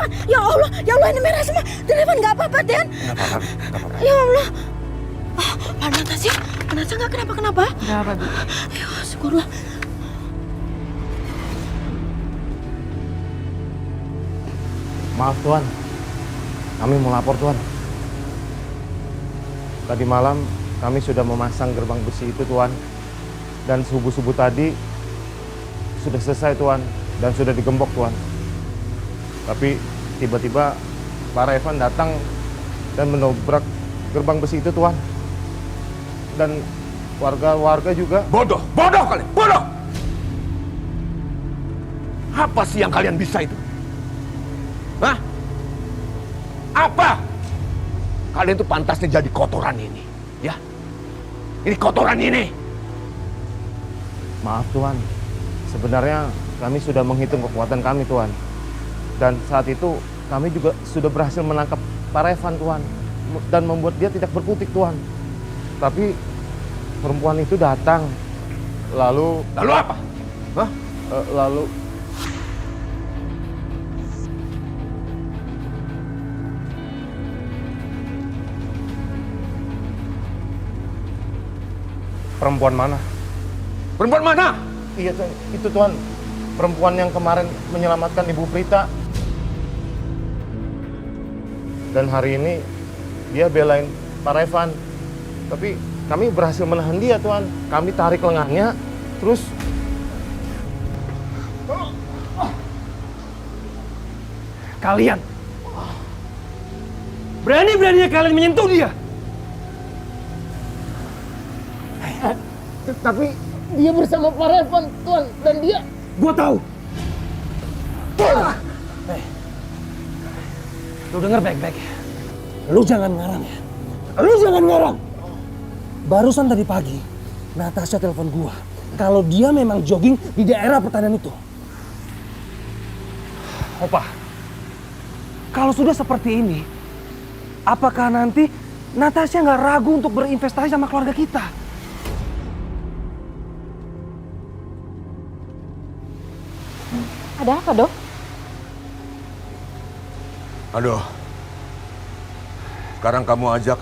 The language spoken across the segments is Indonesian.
Evan. Ya Allah ini merah semua. Den Evan nggak apa-apa, Den. Nggak apa-apa. Ya Allah. Pak Natasha nggak kenapa-kenapa? Nggak apa, Bi. Ya syukurlah. Maaf Tuan, kami mau lapor Tuan. Tadi malam kami sudah memasang gerbang besi itu Tuan. Dan subuh-subuh tadi sudah selesai Tuan dan sudah digembok Tuan. Tapi tiba-tiba Pak Evan datang dan menobrak gerbang besi itu Tuan. Dan warga-warga juga. Bodoh kalian, bodoh! Apa sih yang kalian bisa itu? Hah? Apa? Kalian tuh pantasnya jadi kotoran ini, ya? Ini kotoran ini. Maaf Tuan, sebenarnya kami sudah menghitung kekuatan kami Tuan. Dan saat itu kami juga sudah berhasil menangkap Pak Evan Tuan. Dan membuat dia tidak berkutik Tuan. Tapi perempuan itu datang. Lalu apa? Hah? Lalu perempuan mana? Perempuan mana? Iya, itu Tuan. Perempuan yang kemarin menyelamatkan Ibu Prita. Dan hari ini dia belain Pak Evan. Tapi kami berhasil menahan dia, Tuan. Kami tarik lengannya, terus kalian berani-beraninya kalian menyentuh dia. tapi dia bersama Pak Evan, Tuan, dan dia. Gua tahu. Lu denger baik-baik ya. Lu jangan ngarang ya. Lu jangan ngarang. Barusan tadi pagi, Natasha telepon gua kalau dia memang jogging di daerah pertanian itu. Opa, kalau sudah seperti ini, apakah nanti Natasha nggak ragu untuk berinvestasi sama keluarga kita? Ada apa, Dok? Aduh. Sekarang kamu ajak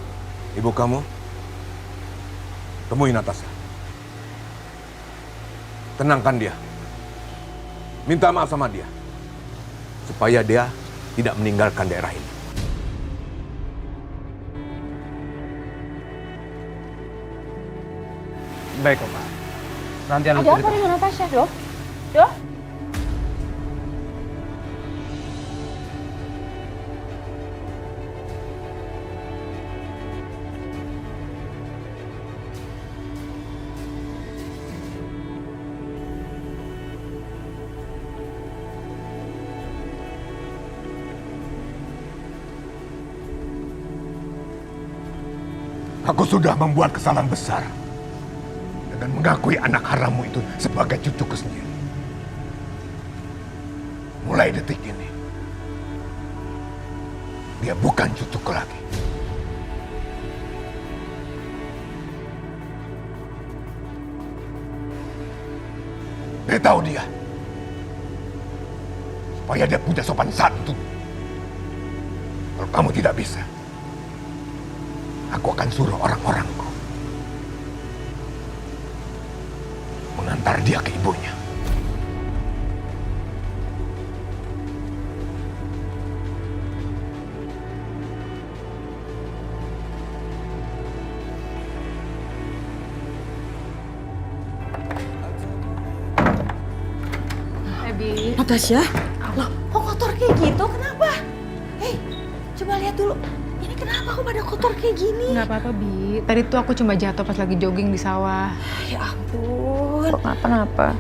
ibu kamu temui Natasha. Tenangkan dia. Minta maaf sama dia. Supaya dia tidak meninggalkan daerah ini. Baik, Opa. Nanti Ada apa dengan Natasha, Dok? Dok? Aku sudah membuat kesalahan besar dengan mengakui anak harammu itu sebagai cucuku sendiri. Mulai detik ini, dia bukan cucuku lagi. Beritahu dia, supaya dia punya sopan santun. Kalau kamu tidak bisa, aku akan suruh orang-orangku mengantar dia ke ibunya. Natasha, loh, kok kotor kayak gitu? Kenapa? Hei, coba lihat dulu. Ini kenapa kok pada kotor kayak gini? Nggak apa-apa, Bi. Tadi tuh aku cuma jatuh pas lagi jogging di sawah. Ya ampun. Kok kenapa-napa?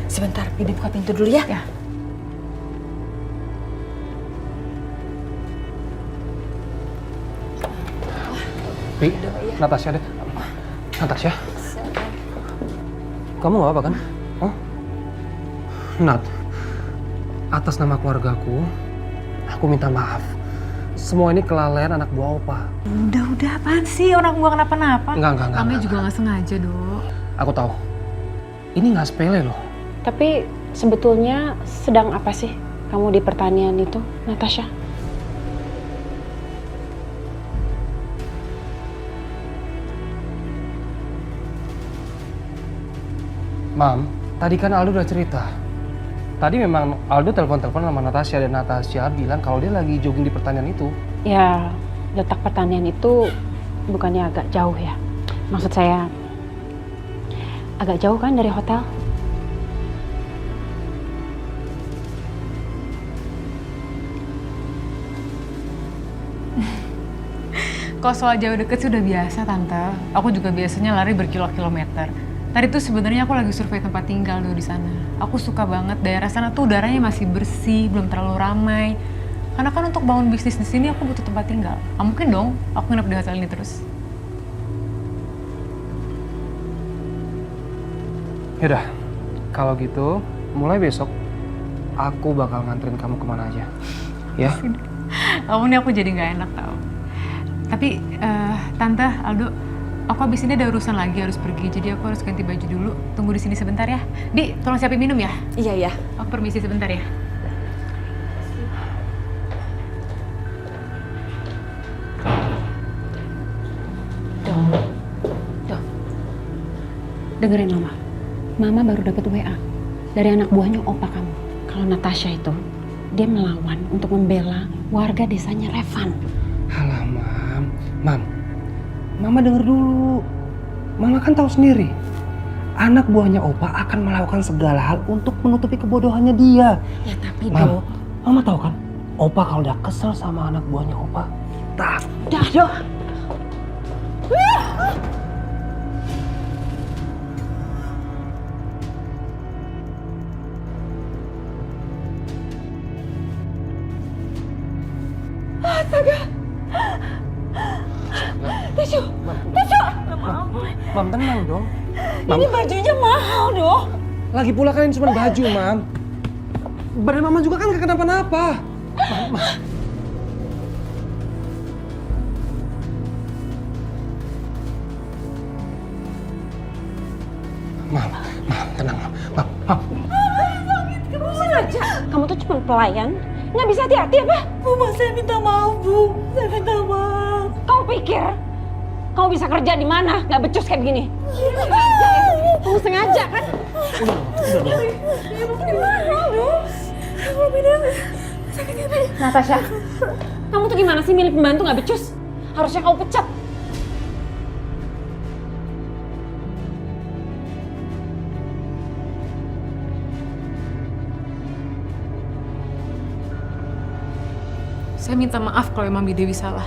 Sebentar, Bibi buka pintu dulu ya. Ya. Bi, Natasha deh. Natasha? Kamu gak apa kan? Oh? Nat, atas nama keluargaku, aku minta maaf. Semua ini kelalaian anak buah Opa. Udah, apaan sih? Orang gua kenapa-napa. Enggak. Kami juga nggak sengaja, Dok. Aku tahu. Ini nggak sepele loh. Tapi Sebetulnya sedang apa sih kamu di pertanian itu, Natasha? Mam, tadi kan Aldo udah cerita. Tadi memang Aldo telepon-telepon sama Natasha dan Natasha bilang kalau dia lagi jogging di pertanian itu. Ya, letak pertanian itu bukannya agak jauh ya? Maksud saya, agak jauh kan dari hotel? Kalau soal jauh deket sih udah biasa, Tante. Aku juga biasanya lari berkilo-kilometer. Tadi tuh sebenarnya aku lagi survei tempat tinggal tuh di sana. Aku suka banget daerah sana tuh udaranya masih bersih, belum terlalu ramai. Karena kan untuk bangun bisnis di sini aku butuh tempat tinggal. Nggak mungkin dong aku nginep di hotel ini terus. Yaudah, kalau gitu mulai besok aku bakal nganterin kamu kemana aja. Ya? Kamu nih aku jadi nggak enak tau. Tapi Tante, Aldo, aku abis ini ada urusan lagi harus pergi, jadi aku harus ganti baju dulu. Tunggu di sini sebentar ya. Di, tolong siapin minum ya. Iya ya. Aku permisi sebentar ya. Doh, dengerin Mama. Mama baru dapat WA dari anak buahnya opa kamu. Kalau Natasha itu, dia melawan untuk membela warga desanya Revan. Halah, Mam. Mama denger dulu. Mama kan tahu sendiri. Anak buahnya Opa akan melakukan segala hal untuk menutupi kebodohannya dia. Ya tapi Mam, Mama tahu kan? Opa kalau udah kesel sama anak buahnya Opa, tak. Doh. Mam, tenang dong. Ini bajunya mahal dong. Lagi pula kan ini cuma baju, Mam. Badan Mama juga kan gak kenapa-napa. Mam, tenang, Mam. Kamu sengaja? Kamu tuh cuma pelayan, nggak bisa hati-hati apa? Bu, saya minta maaf, Bu. Saya minta maaf. Kamu pikir kamu bisa kerja di mana? Nggak becus kayak begini? Sengaja ya? Kamu sengaja kan? Natasha, kamu tuh gimana sih milih pembantu nggak becus? Harusnya kamu pecat. Saya minta maaf kalau emang Dewi salah.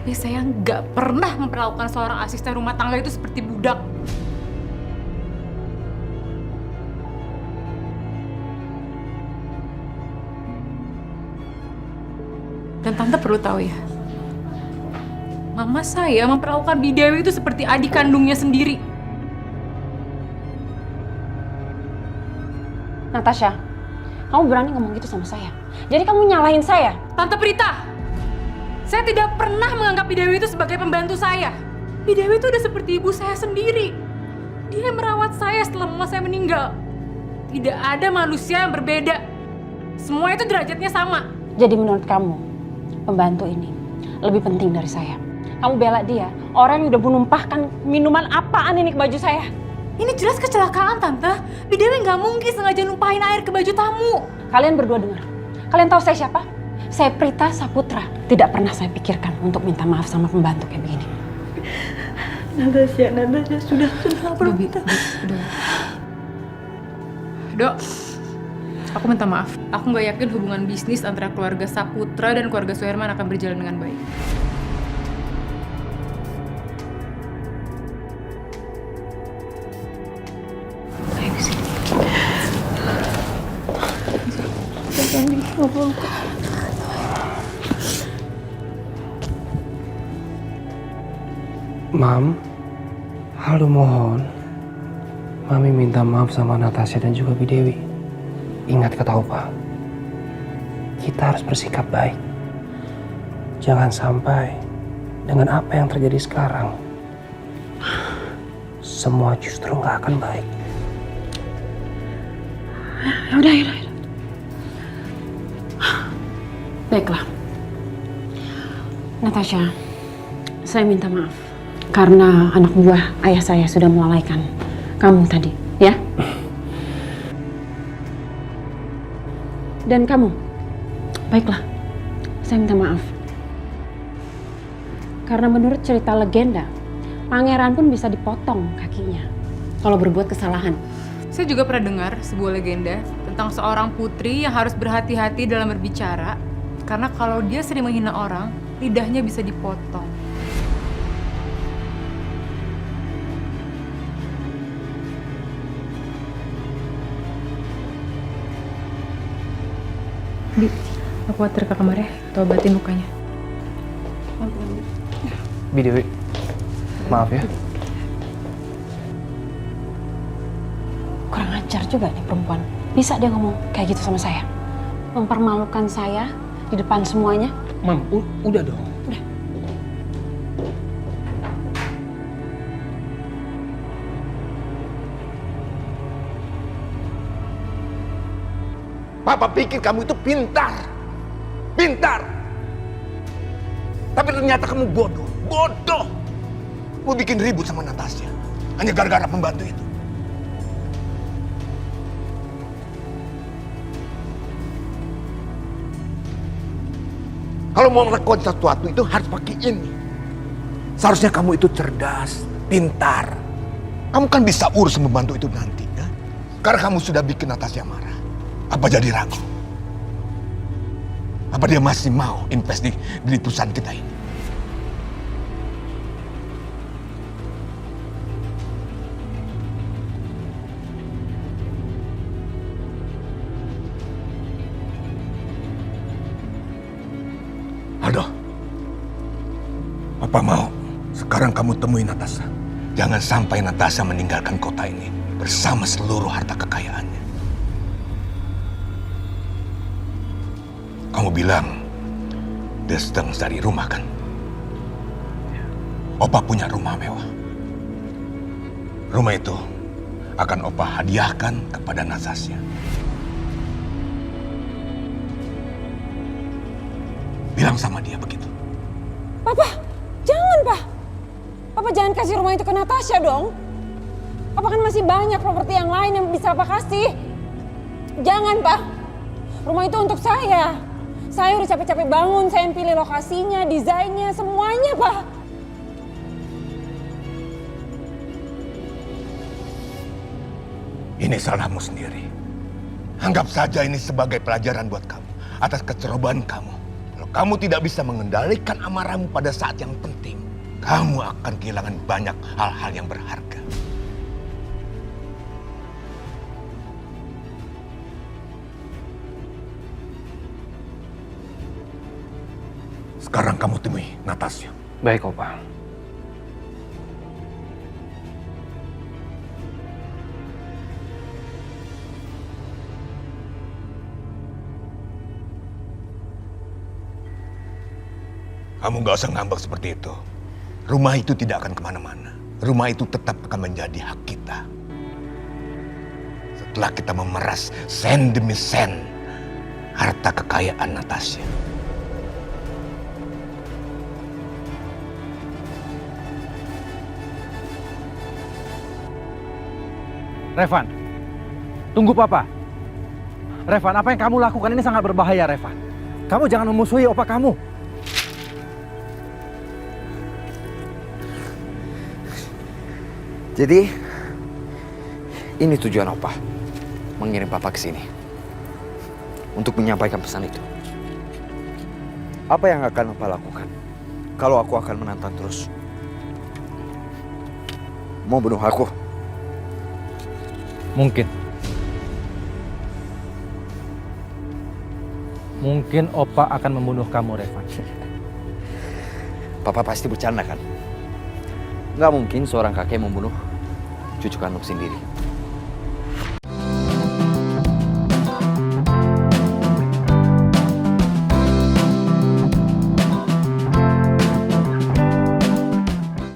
Tapi saya nggak pernah memperlakukan seorang asisten rumah tangga itu seperti budak. Dan Tante perlu tahu ya, Mama saya memperlakukan Dewi itu seperti adik kandungnya sendiri. Natasha, kamu berani ngomong gitu sama saya? Jadi kamu nyalahin saya? Tante Prita, saya tidak pernah menganggap Dewi itu sebagai pembantu saya. Dewi itu udah seperti ibu saya sendiri. Dia yang merawat saya setelah mama saya meninggal. Tidak ada manusia yang berbeda. Semua itu derajatnya sama. Jadi menurut kamu, pembantu ini lebih penting dari saya? Kamu bela dia, orang yang udah menumpahkan minuman apaan ini ke baju saya? Ini jelas kecelakaan, Tante. Dewi nggak mungkin sengaja numpahin air ke baju tamu. Kalian berdua dengar. Kalian tahu saya siapa? Saya Prita Saputra. Tidak pernah saya pikirkan untuk minta maaf sama pembantu kayak begini. Natasha, sudah berhenti. Dok, aku minta maaf. Aku nggak yakin hubungan bisnis antara keluarga Saputra dan keluarga Suherman akan berjalan dengan baik. Ayo kesini. Mam, Aldo mohon. Mami minta maaf sama Natasha dan juga Dewi. Ingat kata Opa, kita harus bersikap baik. Jangan sampai dengan apa yang terjadi sekarang, semua justru nggak akan baik. Udah. Baiklah. Natasha, saya minta maaf karena anak buah ayah saya sudah melalaikan kamu tadi, ya? Dan kamu, baiklah, saya minta maaf. Karena menurut cerita legenda, pangeran pun bisa dipotong kakinya kalau berbuat kesalahan. Saya juga pernah dengar sebuah legenda tentang seorang putri yang harus berhati-hati dalam berbicara karena kalau dia sering menghina orang, lidahnya bisa dipotong. Bi, aku antar ke kamar ya, kita obatin lukanya. Bi Dewi, maaf ya. Kurang ajar juga nih perempuan. Bisa dia ngomong kayak gitu sama saya. Mempermalukan saya di depan semuanya. Mam, udah dong. Udah. Papa pikir kamu itu pintar. Pintar. Tapi ternyata kamu bodoh. Bodoh. Mau bikin ribut sama Natasha. Hanya gara-gara pembantu itu. Kalau mau melakukan sesuatu itu harus pakai ini. Seharusnya kamu itu cerdas, pintar. Kamu kan bisa urus membantu itu nanti, ya? Karena kamu sudah bikin Natasha marah. Apa jadi ragu? Apa dia masih mau invest di perusahaan kita ini? Aduh, Papa mau sekarang kamu temui Natasha. Jangan sampai Natasha meninggalkan kota ini bersama seluruh harta kekayaannya. Kamu bilang dia sedang mencari rumah kan? Opa punya rumah mewah. Rumah itu akan Opa hadiahkan kepada Natasha. Bilang sama dia begitu. Papa, jangan, Pak. Papa jangan kasih rumah itu ke Natasha dong. Papa kan masih banyak properti yang lain yang bisa Papa kasih. Jangan, Pak. Rumah itu untuk saya. Saya udah capek-capek bangun, saya yang pilih lokasinya, desainnya, semuanya, Pak. Ini salahmu sendiri. Anggap saja ini sebagai pelajaran buat kamu atas kecerobohan kamu. Kalau kamu tidak bisa mengendalikan amarahmu pada saat yang penting, kamu akan kehilangan banyak hal-hal yang berharga. Sekarang kamu temui Natasha. Baik, Opa. Kamu gak usah ngambek seperti itu. Rumah itu tidak akan kemana-mana. Rumah itu tetap akan menjadi hak kita. Setelah kita memeras sen demi sen harta kekayaan Natasha. Revan, tunggu Papa. Revan, apa yang kamu lakukan ini sangat berbahaya, Revan. Kamu jangan memusuhi opa kamu. Jadi, ini tujuan Opa, mengirim Papa ke sini untuk menyampaikan pesan itu. Apa yang akan Opa lakukan kalau aku akan menantang terus? Mau bunuh aku? Mungkin. Mungkin Opa akan membunuh kamu, Revan. Papa pasti bercanda kan? Nggak mungkin seorang kakek membunuh cucu kandung sendiri.